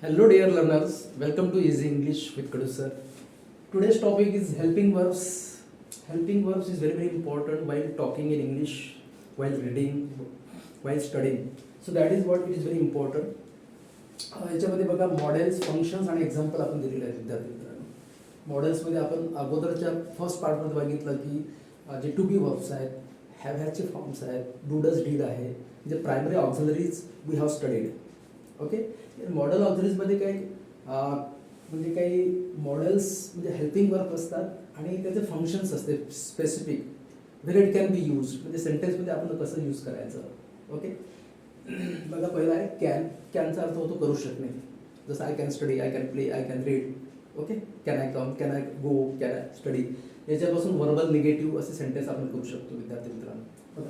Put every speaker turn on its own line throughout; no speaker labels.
Hello, dear learners. Welcome to Easy English with Kadu sir. Today's topic is helping verbs. Helping verbs is very, very important while talking in English, while reading, while studying. So that is what it is very important. याच्यामध्ये बघा models, functions आणि example आपण दिलेले आहेत विद्यार्थी मित्रांनो. मॉडेल्समध्ये आपण अगोदरच्या फर्स्ट पार्टमध्ये बघितलं की जे टू बी वर्ब्स आहेत, हॅव हॅजचे फॉर्म्स आहेत, डू डज डीड आहे, जे primary auxiliaries we have studied. Okay, modal ऑक्झिलरीजमध्ये काही म्हणजे काही मॉडेल्स म्हणजे हेल्पिंग वर्ब असतात आणि त्याचे फंक्शन्स असते specific where it can be use, म्हणजे सेंटेन्समध्ये आपण कसं यूज करायचं. ओके, बघा पहिला आहे कॅन. कॅनचा अर्थ होतो करू शकणे, जसं I can study, I can play, I can read. Okay, can I come, can I go, can I study. याच्यापासून वर्बल निगेटिव्ह असे सेंटेन्स आपण करू शकतो विद्यार्थी मित्रांनो. बघा,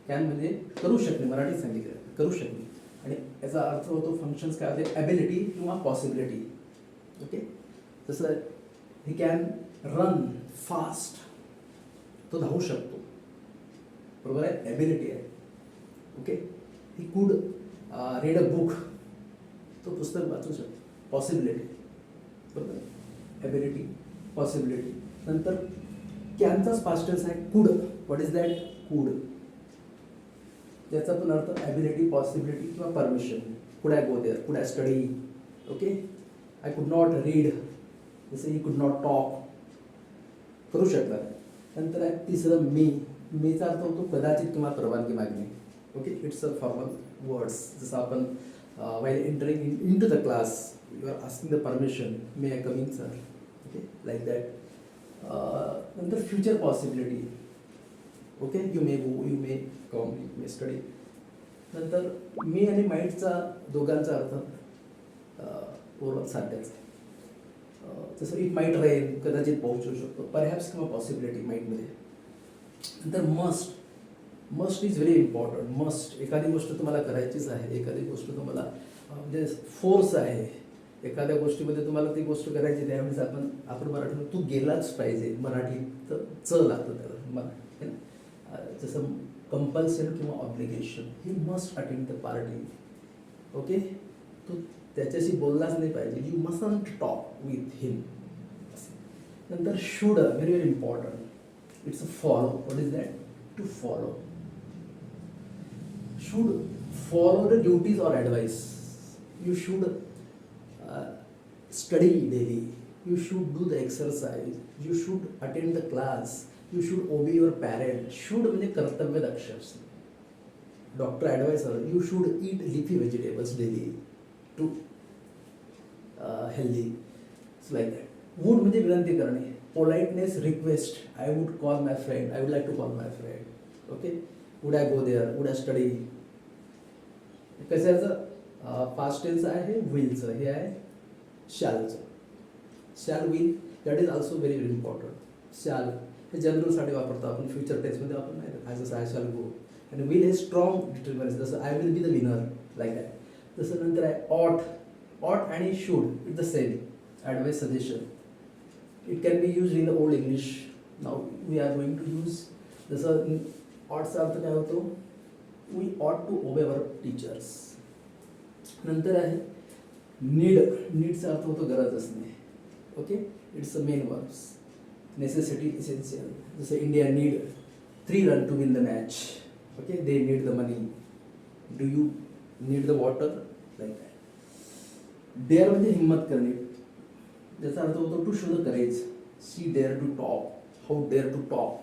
कॅन म्हणजे करू शकणे, मराठीत सांगितलं करू शकणे, आणि याचा अर्थ होतो फंक्शन्स काय होते, ॲबिलिटी किंवा पॉसिबिलिटी. ओके, जसं ही कॅन रन फास्ट, तो धावू शकतो, बरोबर आहे, ॲबिलिटी आहे. Okay, he could read a book, तो पुस्तक वाचू शकतो, पॉसिबिलिटी, बरोबर आहे, ॲबिलिटी, पॉसिबिलिटी. नंतर कॅनचाच पास्ट टेन्स आहे कुड. व्हॉट इज दॅट, कुड. याचा पण अर्थ ॲबिलिटी, पॉसिबिलिटी किंवा permission. Could I go there, could I study. Okay, I could not read, जसं ही कुड नॉट टॉक, करू शकणार. नंतर आहे तिसरं मी. मीचा अर्थ होतो कदाचित किंवा परवानगी मागणे. Okay, it's a formal words. जसं आपण while entering into the class you are asking the permission, may I come in sir. Okay, like that. Nantar future possibility. Okay, you may go, you may come, you may study. नंतर मी आणि माइंडचा दोघांचा अर्थ overall सारखाच आहे. जसं it might rain, कदाचित पाऊस येऊ शकतो, परहॅप्स किंवा पॉसिबिलिटी माइंडमध्ये. नंतर must. Must is very important. Must, एखादी गोष्ट तुम्हाला करायचीच आहे, एखादी गोष्ट तुम्हाला म्हणजे फोर्स आहे, एखाद्या गोष्टीमध्ये तुम्हाला ती गोष्ट करायची, त्यावेळेस आपण मराठीमध्ये तू गेलाच पाहिजे, मराठीत च लागतं त्याला. जसं कंपल्सन किंवा obligation, he must attend the party. Okay, तू त्याच्याशी बोललाच नाही पाहिजे, you mustn't talk with him. नंतर should, very very important. It's a follow. What is that, to follow. should follow the duties or advice. You should study daily. You should do the exercise. You should attend the class. You should obey your parent. Should म्हणजे कर्तव्य दक्ष असणे. Doctor advisor, you should eat leafy vegetables daily to healthy. It's like that. Would म्हणजे विनंती करणे. Politeness, request. I would call my friend. I would like to call my friend. Okay. Would I go there? Would I study? कशाचं past tense आहे विलचं, हे आहे शॅलचं. Shall will, that is also very very important. Shall हे जनरलसाठी वापरतो आपण, फ्युचर टेन्समध्ये आपण नाही, ॲज जसं आय शॅल गो. आणि विल हे स्ट्रॉंग डिटर्मिनेशन, जसं I will be the winner, like that. तसं नंतर आहे ऑट. ऑट आणि should it the same, advice, suggestion. It can be use in the old English. Now we are going to use. जसं ऑटचा अर्थ काय होतो, वी ऑट टू ओबे अवर टीचर्स. नंतर आहे नीड. नीडचा अर्थ होतो गरज असणे. Okay, it's a main verbs. Necessity, essential. जसं India need 3 run to win the match. Okay, they need the money. Do you need the water, like that. Dare म्हणजे हिंमत करणे, ज्याचा अर्थ होतो to show the courage. See dare to talk, how dare to talk.